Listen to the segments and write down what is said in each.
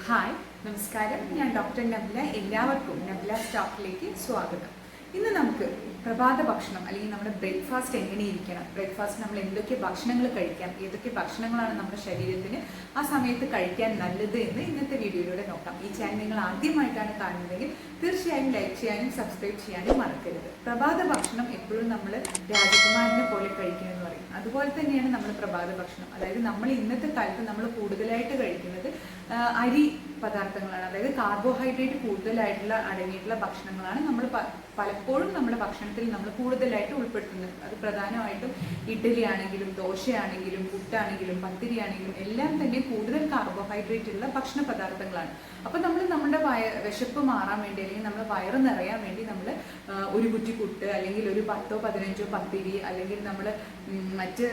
Hi നമസ്കാരം, ഞാൻ doctor നബ്ല. എല്ലാവർക്കും നബ്ല സ്റ്റോക്കിലേക്ക് സ്വാഗതം. ഇന്ന് നമുക്ക് പ്രഭാത ഭക്ഷണം അല്ലെങ്കിൽ നമ്മുടെ ബ്രേക്ക്ഫാസ്റ്റ് എങ്ങനെ ഇരിക്കണം, ബ്രേക്ക്ഫാസ്റ്റ് നമ്മൾ എന്തൊക്കെ ഭക്ഷണങ്ങൾ കഴിക്കാം, ഏതൊക്കെ ഭക്ഷണങ്ങളാണ് നമ്മുടെ ശരീരത്തിന് ആ സമയത്ത് കഴിക്കാൻ നല്ലത് എന്ന് ഇന്നത്തെ വീഡിയോയിലൂടെ നോക്കാം. ഈ ചാനൽ നിങ്ങൾ ആദ്യമായിട്ടാണ് കാണുന്നതെങ്കിൽ തീർച്ചയായും ലൈക്ക് ചെയ്യാനും സബ്സ്ക്രൈബ് ചെയ്യാനും മറക്കരുത്. പ്രഭാത ഭക്ഷണം എപ്പോഴും നമ്മൾ രാജകുമാരനെ പോലെ കഴിക്കണമെന്ന് പറയും. അതുപോലെ തന്നെയാണ് നമ്മൾ പ്രഭാത ഭക്ഷണം. അതായത് നമ്മൾ ഇന്നത്തെ കാലത്ത് നമ്മൾ കൂടുതലായിട്ട് കഴിക്കുന്നത് അരി പദാർത്ഥങ്ങളാണ്. അതായത് കാർബോഹൈഡ്രേറ്റ് കൂടുതലായിട്ടുള്ള അടങ്ങിയിട്ടുള്ള ഭക്ഷണങ്ങളാണ് നമ്മൾ പലപ്പോഴും നമ്മുടെ ഭക്ഷണത്തിൽ നമ്മൾ കൂടുതലായിട്ട് ഉൾപ്പെടുത്തുന്നത്. അത് പ്രധാനമായിട്ടും ഇഡ്ഡലി ആണെങ്കിലും ദോശയാണെങ്കിലും പുട്ടാണെങ്കിലും പത്തിരിയാണെങ്കിലും എല്ലാം തന്നെ കൂടുതൽ കാർബോഹൈഡ്രേറ്റ് ഉള്ള ഭക്ഷണ പദാർത്ഥങ്ങളാണ്. അപ്പോൾ നമ്മൾ നമ്മുടെ വിശപ്പ് മാറാൻ വേണ്ടി അല്ലെങ്കിൽ നമ്മൾ വയറ് നിറയാൻ വേണ്ടി നമ്മൾ ഒരു കുറ്റി പുട്ട് അല്ലെങ്കിൽ ഒരു 10-15 പത്തിരി അല്ലെങ്കിൽ നമ്മൾ മറ്റ്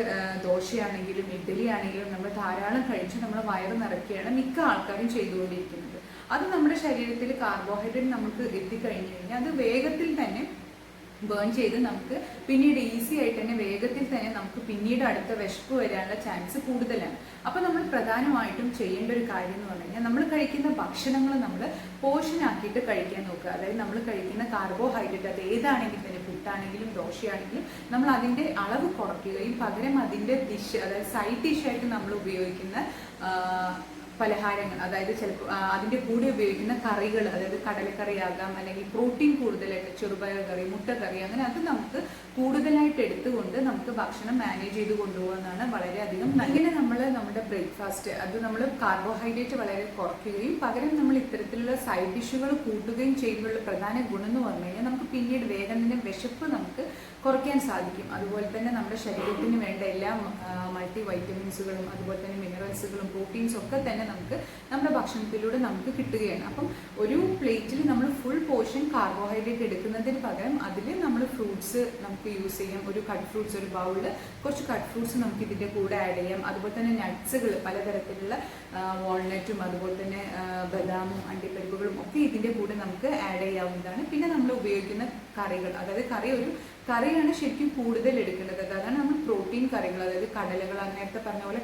ദോശയാണെങ്കിലും ഇഡ്ഡലി ആണെങ്കിലും നമ്മൾ ധാരാളം കഴിച്ച് നമ്മൾ വയറ് നിറയ്ക്കുകയാണ് മിക്ക ആൾക്കാരും ചെയ്തുകൊണ്ടിരിക്കുന്നത്. അത് നമ്മുടെ ശരീരത്തിൽ കാർബോഹൈഡ്രേറ്റ് നമുക്ക് എത്തിക്കഴിഞ്ഞു കഴിഞ്ഞാൽ അത് വേഗത്തിൽ തന്നെ ബേൺ ചെയ്ത് നമുക്ക് പിന്നീട് ഈസി ആയിട്ട് തന്നെ വേഗത്തിൽ തന്നെ നമുക്ക് പിന്നീട് അടുത്ത വിശപ്പ് വരാനുള്ള ചാൻസ് കൂടുതലാണ്. അപ്പോൾ നമ്മൾ പ്രധാനമായിട്ടും ചെയ്യേണ്ട ഒരു കാര്യം എന്ന് പറഞ്ഞു കഴിഞ്ഞാൽ നമ്മൾ കഴിക്കുന്ന ഭക്ഷണങ്ങൾ നമ്മൾ പോഷനാക്കിയിട്ട് കഴിക്കാൻ നോക്കുക. അതായത് നമ്മൾ കഴിക്കുന്ന കാർബോഹൈഡ്രേറ്റ് അത് ഏതാണെങ്കിൽ തന്നെ പുട്ടാണെങ്കിലും ദോശയാണെങ്കിലും നമ്മൾ അതിൻ്റെ അളവ് കുറയ്ക്കുകയും പകരം അതിൻ്റെ ഡിഷ് അതായത് സൈഡ് ഡിഷായിട്ട് നമ്മൾ ഉപയോഗിക്കുന്ന പലഹാരങ്ങൾ, അതായത് ചിലപ്പോൾ അതിൻ്റെ കൂടെ ഉപയോഗിക്കുന്ന കറികൾ, അതായത് കടലക്കറിയാകാം അല്ലെങ്കിൽ പ്രോട്ടീൻ കൂടുതലായിട്ട് ചെറുപയർ കറി, മുട്ടക്കറി, അങ്ങനെ അത് നമുക്ക് കൂടുതലായിട്ട് എടുത്തുകൊണ്ട് നമുക്ക് ഭക്ഷണം മാനേജ് ചെയ്ത് കൊണ്ടുപോകുന്നതാണ് വളരെയധികം. അങ്ങനെ നമ്മൾ നമ്മുടെ ബ്രേക്ക്ഫാസ്റ്റ് അത് നമ്മൾ കാർബോഹൈഡ്രേറ്റ് വളരെ കുറയ്ക്കുകയും പകരം നമ്മൾ ഇത്തരത്തിലുള്ള സൈഡ് ഡിഷുകൾ കൂട്ടുകയും ചെയ്യുമ്പോഴുള്ള പ്രധാന ഗുണം എന്ന് പറഞ്ഞു കഴിഞ്ഞാൽ നമുക്ക് പിന്നീട് വേഗം തന്നെ വിശപ്പ് നമുക്ക് കുറയ്ക്കാൻ സാധിക്കും. അതുപോലെ തന്നെ നമ്മുടെ ശരീരത്തിന് വേണ്ട എല്ലാ മൾട്ടി വൈറ്റമിൻസുകളും അതുപോലെ തന്നെ മിനറൽസുകളും പ്രോട്ടീൻസും ഒക്കെ തന്നെ നമുക്ക് നമ്മുടെ ഭക്ഷണത്തിലൂടെ നമുക്ക് കിട്ടുകയാണ്. അപ്പം ഒരു പ്ലേറ്റിൽ നമ്മൾ ഫുൾ പോർഷൻ കാർബോഹൈഡ്രേറ്റ് എടുക്കുന്നതിന് പകരം അതിൽ നമ്മൾ ഫ്രൂട്ട്സ് നമുക്ക് യൂസ് ചെയ്യാം. ഒരു കട്ട് ഫ്രൂട്ട്സ്, ഒരു ബൗളിൽ കുറച്ച് കട്ട് ഫ്രൂട്ട്സ് നമുക്ക് ഇതിൻ്റെ കൂടെ ആഡ് ചെയ്യാം. അതുപോലെ തന്നെ നട്ട്സുകൾ പലതരത്തിലുള്ള വാൾനട്ടും അതുപോലെ തന്നെ ബദാമും അണ്ടിപ്പരിപ്പുകളും ഒക്കെ ഇതിൻ്റെ കൂടെ നമുക്ക് ആഡ് ചെയ്യാവുന്നതാണ്. പിന്നെ നമ്മൾ ഉപയോഗിക്കുന്ന കറികൾ, അതായത് കറിയാണ് ശരിക്കും കൂടുതൽ എടുക്കേണ്ടത്. അതാണ് നമ്മൾ പ്രോട്ടീൻ കറികൾ, അതായത് കടലകൾ, നേരത്തെ പറഞ്ഞ പോലെ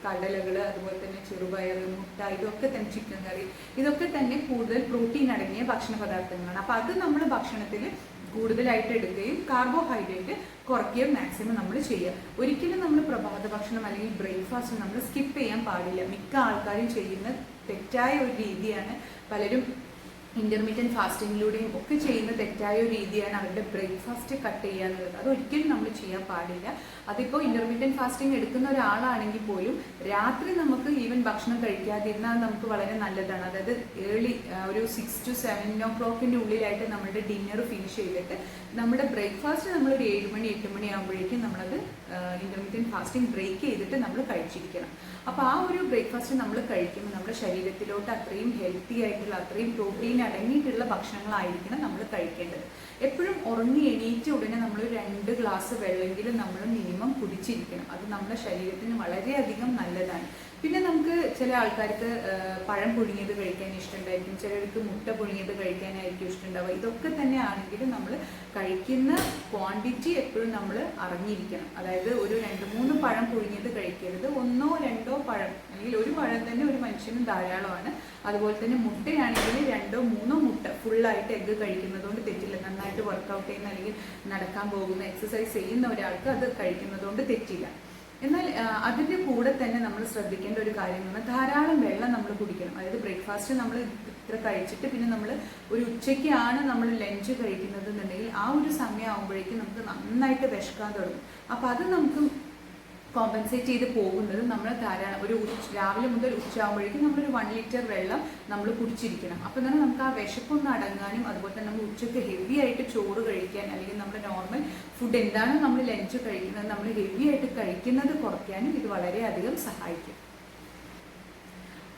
കടലകൾ അതുപോലെ തന്നെ ചെറുപയർ, മുട്ട, ഇതൊക്കെ തന്നെ ചിക്കൻ കറി, ഇതൊക്കെ തന്നെ കൂടുതൽ പ്രോട്ടീൻ അടങ്ങിയ ഭക്ഷണ പദാർത്ഥങ്ങളാണ്. അപ്പോൾ അത് നമ്മൾ ഭക്ഷണത്തിൽ കൂടുതലായിട്ട് എടുക്കുകയും കാർബോഹൈഡ്രേറ്റ് കുറയ്ക്കുകയും മാക്സിമം നമ്മൾ ചെയ്യുക. ഒരിക്കലും നമ്മൾ പ്രഭാത ഭക്ഷണം അല്ലെങ്കിൽ ബ്രേക്ക്ഫാസ്റ്റ് നമ്മൾ സ്കിപ്പ് ചെയ്യാൻ പാടില്ല. മിക്ക ആൾക്കാരും ചെയ്യുന്ന തെറ്റായ ഒരു രീതിയാണ്. പലരും ഇന്റർമീഡിയറ്റ് ഫാസ്റ്റിങ്ങിലൂടെയും ഒക്കെ ചെയ്യുന്ന തെറ്റായ ഒരു രീതിയാണ് അവരുടെ ബ്രേക്ക്ഫാസ്റ്റ് കട്ട് ചെയ്യുക എന്നുള്ളത്. അതൊരിക്കലും നമ്മൾ ചെയ്യാൻ പാടില്ല. അതിപ്പോൾ ഇന്റർമീഡിയറ്റ് ഫാസ്റ്റിംഗ് എടുക്കുന്ന ഒരാളാണെങ്കിൽ പോലും രാത്രി നമുക്ക് ഈവൻ ഭക്ഷണം കഴിക്കാതിരുന്നാൽ നമുക്ക് വളരെ നല്ലതാണ്. അതായത് ഏർലി ഒരു 6 to 7 o'clock ഉള്ളിലായിട്ട് നമ്മുടെ ഡിന്നർ ഫിനിഷ് ചെയ്തിട്ട് നമ്മുടെ ബ്രേക്ക്ഫാസ്റ്റ് നമ്മളൊരു 7 മണി 8 മണി ആകുമ്പോഴേക്കും നമ്മളത് ഇന്റർമീഡിയറ്റ് ഫാസ്റ്റിംഗ് ബ്രേക്ക് ചെയ്തിട്ട് നമ്മൾ കഴിച്ചിരിക്കണം. അപ്പോൾ ആ ഒരു ബ്രേക്ക്ഫാസ്റ്റ് നമ്മൾ കഴിക്കുമ്പോൾ നമ്മുടെ ശരീരത്തിലോട്ട് അത്രയും ഹെൽത്തി ആയിട്ടുള്ള അത്രയും പ്രോട്ടീൻ അടങ്ങിയിട്ടുള്ള ഭക്ഷണങ്ങളായിരിക്കണം നമ്മൾ കഴിക്കേണ്ടത്. എപ്പോഴും ഉറങ്ങി എണീറ്റ ഉടനെ നമ്മൾ 2 ഗ്ലാസ് വെള്ളമെങ്കിലും നമ്മൾ മിനിമം കുടിച്ചിരിക്കണം. അത് നമ്മുടെ ശരീരത്തിന് വളരെയധികം നല്ലതാണ്. പിന്നെ നമുക്ക് ചില ആൾക്കാർക്ക് പഴം പുഴുങ്ങിയത് കഴിക്കാൻ ഇഷ്ടമുണ്ടായിരിക്കും, ചിലർക്ക് മുട്ട പുഴുങ്ങിയത് കഴിക്കാനായിരിക്കും ഇഷ്ടമുണ്ടാവുക. ഇതൊക്കെ തന്നെ ആണെങ്കിലും നമ്മൾ കഴിക്കുന്ന ക്വാണ്ടിറ്റി എപ്പോഴും നമ്മൾ അറിഞ്ഞിരിക്കണം. അതായത് ഒരു 2-3 പഴം പുഴുങ്ങിയത് കഴിക്കരുത്. 1-2 പഴം അല്ലെങ്കിൽ ഒരു പഴം തന്നെ ഒരു മനുഷ്യന് ധാരാളമാണ്. അതുപോലെ തന്നെ മുട്ടയാണെങ്കിൽ 2-3 മുട്ട ഫുള്ളായിട്ട് എഗ്ഗ് കഴിക്കുന്നതുകൊണ്ട് തെറ്റില്ല. നന്നായിട്ട് വർക്കൗട്ട് ചെയ്യുന്ന അല്ലെങ്കിൽ നടക്കാൻ പോകുന്ന എക്സസൈസ് ചെയ്യുന്ന ഒരാൾക്ക് അത് കഴിക്കുന്നതുകൊണ്ട് തെറ്റില്ല. എന്നാൽ അതിൻ്റെ കൂടെ തന്നെ നമ്മൾ ശ്രദ്ധിക്കേണ്ട ഒരു കാര്യം എന്ന് പറഞ്ഞാൽ ധാരാളം വെള്ളം നമ്മൾ കുടിക്കണം. അതായത് ബ്രേക്ക്ഫാസ്റ്റ് നമ്മൾ ഇത്ര കഴിച്ചിട്ട് പിന്നെ നമ്മൾ ഒരു ഉച്ചയ്ക്കാണ് നമ്മൾ ലഞ്ച് കഴിക്കുന്നത് എന്നുണ്ടെങ്കിൽ ആ ഒരു സമയം ആകുമ്പോഴേക്കും നമുക്ക് നന്നായിട്ട് വിശക്കാൻ തുടങ്ങും. അപ്പോൾ അത് നമുക്ക് കോമ്പൻസേറ്റ് ചെയ്ത് പോകുന്നത് നമ്മൾ ധാരാളം ഒരു രാവിലെ മുതൽ ഉച്ചയാകുമ്പോഴേക്കും നമ്മളൊരു 1 ലിറ്റർ വെള്ളം നമ്മൾ കുടിച്ചിരിക്കണം. അപ്പോൾ തന്നെ നമുക്ക് ആ വിശപ്പൊന്ന് അടങ്ങാനും അതുപോലെ തന്നെ നമ്മൾ ഉച്ചയ്ക്ക് ഹെവി ആയിട്ട് ചോറ് കഴിക്കാൻ അല്ലെങ്കിൽ നമ്മുടെ നോർമൽ ഫുഡ് എന്താണോ നമ്മൾ ലഞ്ച് കഴിക്കുന്നത് നമ്മൾ ഹെവി ആയിട്ട് കഴിക്കുന്നത് കുറയ്ക്കാനും ഇത് വളരെയധികം സഹായിക്കും.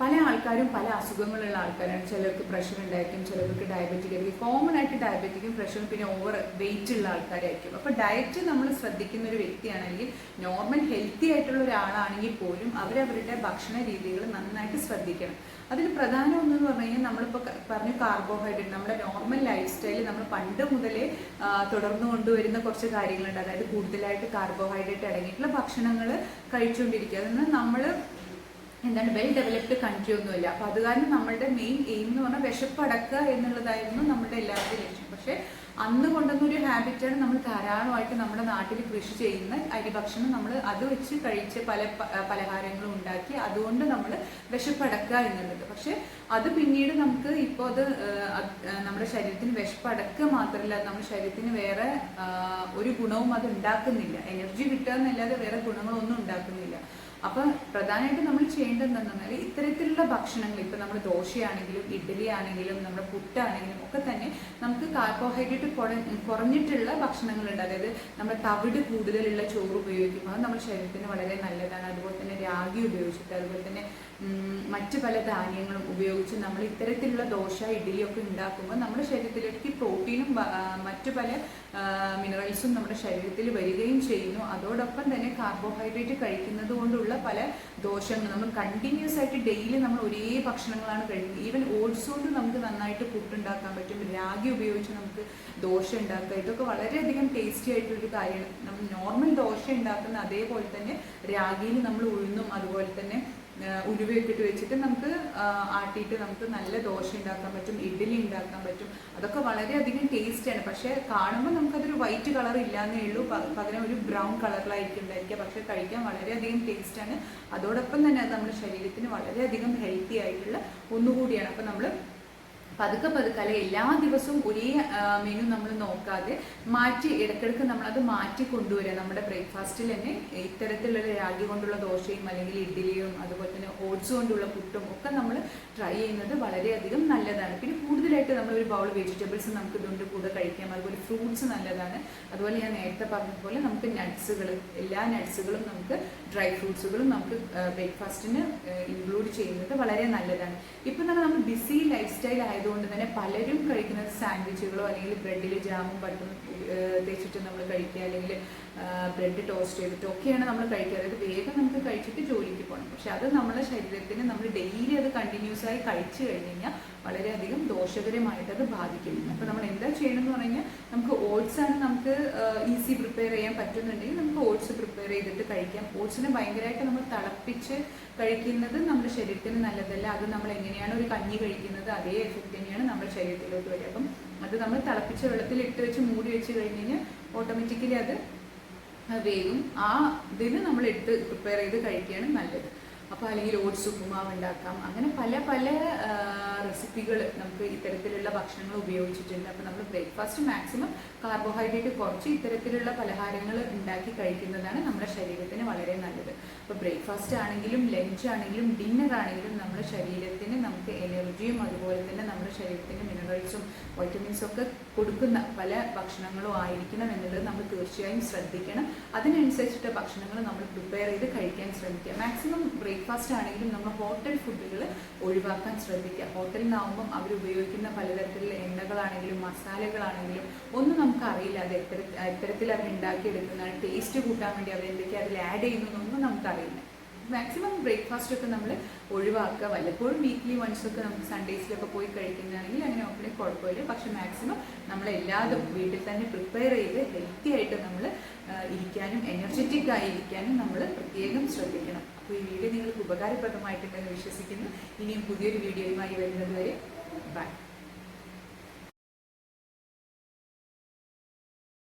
പല ആൾക്കാരും പല അസുഖങ്ങളുള്ള ആൾക്കാരാണ്. ചിലർക്ക് പ്രഷർ ഉണ്ടായിരിക്കും, ചിലർക്ക് ഡയബറ്റിക് ആയിരിക്കും. കോമൺ ആയിട്ട് ഡയബറ്റിക്കും പ്രഷറും പിന്നെ ഓവർ വെയിറ്റ് ഉള്ള ആൾക്കാരായിരിക്കും. അപ്പോൾ ഡയറ്റ് നമ്മൾ ശ്രദ്ധിക്കുന്ന ഒരു വ്യക്തിയാണെങ്കിൽ നോർമൽ ഹെൽത്തി ആയിട്ടുള്ള ഒരാളാണെങ്കിൽ പോലും അവരവരുടെ ഭക്ഷണ രീതികൾ നന്നായിട്ട് ശ്രദ്ധിക്കണം. അതിൽ പ്രധാനം ഒന്നെന്ന് പറഞ്ഞു കഴിഞ്ഞാൽ നമ്മളിപ്പോൾ പറഞ്ഞ കാർബോഹൈഡ്രേറ്റ് നമ്മുടെ നോർമൽ ലൈഫ് സ്റ്റൈലിൽ നമ്മൾ പണ്ട് മുതലേ തുടർന്നു കൊണ്ടുവരുന്ന കുറച്ച് കാര്യങ്ങളുണ്ട്. അതായത് കൂടുതലായിട്ട് കാർബോഹൈഡ്രേറ്റ് അടങ്ങിയിട്ടുള്ള ഭക്ഷണങ്ങൾ കഴിച്ചുകൊണ്ടിരിക്കുക. അതെന്നാൽ നമ്മൾ എന്താണ് വെൽ ഡെവലപ്ഡ് കൺട്രി ഒന്നുമില്ല. അപ്പോൾ അത് കാരണം നമ്മളുടെ മെയിൻ എയിം എന്ന് പറഞ്ഞാൽ വിശപ്പടക്കുക എന്നുള്ളതായിരുന്നു നമ്മുടെ എല്ലാവരുടെയും ലക്ഷ്യം. പക്ഷേ അന്ന് കൊണ്ടുവന്നൊരു ഹാബിറ്റാണ് നമ്മൾ ധാരാളമായിട്ട് നമ്മുടെ നാട്ടിൽ കൃഷി ചെയ്യുന്ന അരിഭക്ഷണം നമ്മൾ അത് വെച്ച് കഴിച്ച് പല പലഹാരങ്ങളും ഉണ്ടാക്കി അതുകൊണ്ട് നമ്മൾ വിശപ്പടക്കുക എന്നുള്ളത്. പക്ഷെ അത് പിന്നീട് നമുക്ക് ഇപ്പോൾ അത് നമ്മുടെ ശരീരത്തിന് വിശപ്പടക്കുക മാത്രമല്ല നമ്മുടെ ശരീരത്തിന് വേറെ ഒരു ഗുണവും അത് ഉണ്ടാക്കുന്നില്ല. എനർജി കിട്ടുക എന്നല്ലാതെ വേറെ ഗുണങ്ങളൊന്നും ഉണ്ടാക്കുന്നില്ല. അപ്പൊ പ്രധാനമായിട്ട് നമ്മൾ ചെയ്യേണ്ടത് എന്താണെന്ന് പറഞ്ഞാൽ ഇത്തരത്തിലുള്ള ഭക്ഷണങ്ങൾ, ഇപ്പൊ നമ്മൾ ദോശയാണെങ്കിലും ഇഡ്ഡലി ആണെങ്കിലും നമ്മുടെ പുട്ടാണെങ്കിലും ഒക്കെ തന്നെ നമുക്ക് കാർബോഹൈഡ്രേറ്റ് കുറഞ്ഞിട്ടുള്ള ഭക്ഷണങ്ങളുണ്ട്. അതായത് നമ്മുടെ തവിട് കൂടുതലുള്ള ചോറ് ഉപയോഗിക്കുമ്പോൾ അത് നമ്മുടെ ശരീരത്തിന് വളരെ നല്ലതാണ്. അതുപോലെ തന്നെ രാഗി ഉപയോഗിച്ചിട്ട്, അതുപോലെ തന്നെ മറ്റു പല ധാന്യങ്ങളും ഉപയോഗിച്ച് നമ്മൾ ഇത്തരത്തിലുള്ള ദോശ ഇഡ്ഡലിയൊക്കെ ഉണ്ടാക്കുമ്പോൾ നമ്മുടെ ശരീരത്തിലേക്ക് പ്രോട്ടീനും മറ്റു പല മിനറൽസും നമ്മുടെ ശരീരത്തിൽ വരികയും ചെയ്യുന്നു. അതോടൊപ്പം തന്നെ കാർബോഹൈഡ്രേറ്റ് കഴിക്കുന്നത് കൊണ്ടുള്ള പല ദോഷങ്ങൾ, നമ്മൾ കണ്ടിന്യൂസ് ആയിട്ട് ഡെയിലി നമ്മൾ ഒരേ ഭക്ഷണങ്ങളാണ് കഴിക്കുന്നത്. ഈവൻ ഓട്സ് കൊണ്ട് നമുക്ക് നന്നായിട്ട് പുട്ടുണ്ടാക്കാൻ പറ്റും, രാഗി ഉപയോഗിച്ച് നമുക്ക് ദോശ ഉണ്ടാക്കുക. ഇതൊക്കെ വളരെയധികം ടേസ്റ്റി ആയിട്ടൊരു കാര്യമാണ്. നമ്മൾ നോർമൽ ദോശ ഉണ്ടാക്കുന്ന അതേപോലെ തന്നെ രാഗിയിൽ നമ്മൾ ഉഴുന്നും അതുപോലെ തന്നെ ഉലുവയൊക്കെ ഇട്ട് വെച്ചിട്ട് നമുക്ക് ആട്ടിയിട്ട് നമുക്ക് നല്ല ദോശ ഉണ്ടാക്കാൻ പറ്റും, ഇഡ്ഡലി ഉണ്ടാക്കാൻ പറ്റും. അതൊക്കെ വളരെയധികം ടേസ്റ്റാണ്. പക്ഷേ കാണുമ്പോൾ നമുക്കതൊരു വൈറ്റ് കളർ ഇല്ലാന്നേ ഉള്ളൂ, പകരം ഒരു ബ്രൗൺ കളറിലായിരിക്കും ഉണ്ടായിരിക്കുക. പക്ഷേ കഴിക്കാൻ വളരെയധികം ടേസ്റ്റാണ്. അതോടൊപ്പം തന്നെ അത് നമ്മുടെ ശരീരത്തിന് വളരെയധികം ഹെൽത്തി ആയിട്ടുള്ള ഒന്നുകൂടിയാണ്. അപ്പം നമ്മൾ പതുക്കെ അല്ല എല്ലാ ദിവസവും ഒരേ മെനു നമ്മൾ നോക്കാതെ മാറ്റി ഇടയ്ക്കിടയ്ക്ക് നമ്മളത് മാറ്റി കൊണ്ടുവരിക. നമ്മുടെ ബ്രേക്ക്ഫാസ്റ്റിൽ തന്നെ ഇത്തരത്തിലുള്ള രാഗി കൊണ്ടുള്ള ദോശയും അല്ലെങ്കിൽ ഇഡ്ഡലിയും അതുപോലെ തന്നെ ഓട്സ് കൊണ്ടുള്ള പുട്ടും ഒക്കെ നമ്മൾ ട്രൈ ചെയ്യുന്നത് വളരെയധികം നല്ലതാണ്. പിന്നെ കൂടുതലായിട്ട് നമ്മളൊരു ബൗൾ വെജിറ്റബിൾസ് നമുക്ക് ഇതുകൊണ്ട് കൂടെ കഴിക്കാം. അതുപോലെ ഫ്രൂട്ട്സ് നല്ലതാണ്. അതുപോലെ ഞാൻ നേരത്തെ പറഞ്ഞതുപോലെ നമുക്ക് നട്ട്സുകൾ, എല്ലാ നട്ട്സുകളും നമുക്ക് ഡ്രൈ ഫ്രൂട്ട്സുകളും നമുക്ക് ബ്രേക്ക്ഫാസ്റ്റിന് ഇൻക്ലൂഡ് ചെയ്യുന്നത് വളരെ നല്ലതാണ്. ഇപ്പം തന്നെ നമ്മൾ ബിസി ലൈഫ് സ്റ്റൈൽ ആയതുകൊണ്ട് തന്നെ പലരും കഴിക്കുന്നത് സാൻഡ്വിച്ചുകളോ അല്ലെങ്കിൽ ബ്രെഡിൽ ജാമും ബട്ടറും തേച്ചിട്ട് നമ്മൾ കഴിക്കുക, അല്ലെങ്കിൽ ബ്രെഡ് ടോസ്റ്റ് ചെയ്തിട്ടോ ഒക്കെയാണ് നമ്മൾ കഴിക്കുക. അതായത് വേഗം നമുക്ക് കഴിച്ചിട്ട് ജോലിക്ക് പോകണം. പക്ഷെ അത് നമ്മുടെ ശരീരത്തിന് നമ്മൾ ഡെയിലി അത് കണ്ടിന്യൂസ് ആയി കഴിച്ചു കഴിഞ്ഞ് കഴിഞ്ഞാൽ വളരെയധികം ദോഷകരമായിട്ട് അത് ബാധിക്കും. അപ്പോൾ നമ്മൾ എന്താ ചെയ്യണമെന്ന് പറഞ്ഞു കഴിഞ്ഞാൽ നമുക്ക് ഓട്സ് ആണ് നമുക്ക് ഈസി പ്രിപ്പയർ ചെയ്യാൻ പറ്റുന്നുണ്ടെങ്കിൽ നമുക്ക് ഓട്സ് പ്രിപ്പയർ ചെയ്തിട്ട് കഴിക്കാം. ഓട്സിനെ ഭയങ്കരമായിട്ട് നമ്മൾ തിളപ്പിച്ച് കഴിക്കുന്നത് നമ്മുടെ ശരീരത്തിന് നല്ലതല്ല. അത് നമ്മൾ എങ്ങനെയാണ് ഒരു കഞ്ഞി കഴിക്കുന്നത് അതേ എഫക്റ്റ് തന്നെയാണ് നമ്മുടെ ശരീരത്തിലോട്ട് വരിക. അപ്പം അത് നമ്മൾ തിളപ്പിച്ച വെള്ളത്തിൽ ഇട്ട് വെച്ച് മൂടി വെച്ച് കഴിഞ്ഞ് കഴിഞ്ഞാൽ ഓട്ടോമാറ്റിക്കലി അത് വേഗം ആ ഇതിന് നമ്മൾ ഇട്ട് പ്രിപ്പയർ ചെയ്ത് കഴിക്കുകയാണ് നല്ലത്. അപ്പോൾ അല്ലെങ്കിൽ ഓട്സ് ഉപ്പുമാവ് ഉണ്ടാക്കാം. അങ്ങനെ പല പല റെസിപ്പികൾ നമുക്ക് ഇത്തരത്തിലുള്ള ഭക്ഷണങ്ങൾ ഉപയോഗിച്ചിട്ടുണ്ട്. അപ്പോൾ നമ്മൾ ബ്രേക്ക്ഫാസ്റ്റ് മാക്സിമം കാർബോഹൈഡ്രേറ്റ് കുറച്ച് ഇത്തരത്തിലുള്ള പലഹാരങ്ങൾ ഉണ്ടാക്കി കഴിക്കുന്നതാണ് നമ്മുടെ ശരീരത്തിന് വളരെ നല്ലത്. അപ്പോൾ ബ്രേക്ക്ഫാസ്റ്റ് ആണെങ്കിലും ലഞ്ച് ആണെങ്കിലും ഡിന്നർ ആണെങ്കിലും നമ്മുടെ ശരീരത്തിന് നമുക്ക് എനർജിയും അതുപോലെ തന്നെ നമ്മുടെ ശരീരത്തിന് മിനറൽസും വൈറ്റമിൻസും ഒക്കെ കൊടുക്കുന്ന പല ഭക്ഷണങ്ങളും ആയിരിക്കണം എന്നുള്ളത് നമ്മൾ തീർച്ചയായും ശ്രദ്ധിക്കണം. അതിനനുസരിച്ചിട്ട് ഭക്ഷണങ്ങൾ നമ്മൾ പ്രിപ്പയർ ചെയ്ത് കഴിക്കാൻ ശ്രമിക്കുക. മാക്സിമം ബ്രേക്ക്ഫാസ്റ്റ് ആണെങ്കിലും നമ്മൾ ഹോട്ടൽ ഫുഡുകൾ ഒഴിവാക്കാൻ ശ്രദ്ധിക്കുക. ഹോട്ടലിൽ നിന്നാകുമ്പം അവർ ഉപയോഗിക്കുന്ന പലതരത്തിലുള്ള എണ്ണകളാണെങ്കിലും മസാലകളാണെങ്കിലും ഒന്നും നമുക്ക് അറിയില്ല. അത് എത്തരത്തിൽ അവർ ഉണ്ടാക്കിയെടുക്കുന്നതാണ്, ടേസ്റ്റ് കൂട്ടാൻ വേണ്ടി അവർ എന്തൊക്കെയാണ് അതിൽ ആഡ് ചെയ്യുന്നതെന്നൊന്നും നമുക്കറിയില്ല. മാക്സിമം ബ്രേക്ക്ഫാസ്റ്റ് ഒക്കെ നമ്മൾ ഒഴിവാക്കുക. വല്ലപ്പോഴും വീക്ക്ലി വൺസ് ഒക്കെ നമുക്ക് സൺഡേസിലൊക്കെ പോയി കഴിക്കുന്നതാണെങ്കിൽ അങ്ങനെ ഒക്കെ കുഴപ്പമില്ല. പക്ഷെ മാക്സിമം നമ്മളെല്ലാതും വീട്ടിൽ തന്നെ പ്രിപ്പയർ ചെയ്ത് ഹെൽത്തി ആയിട്ട് നമ്മൾ ഇരിക്കാനും എനർജറ്റിക് ആയിരിക്കാനും നമ്മൾ പ്രത്യേകം ശ്രദ്ധിക്കണം. അപ്പോൾ ഈ വീഡിയോ നിങ്ങൾക്ക് ഉപകാരപ്രദമായിട്ടുണ്ടെന്ന് വിശ്വസിക്കുന്നു. ഇനിയും പുതിയൊരു വീഡിയോയുമായി വരുന്നത് വരെ ബൈ.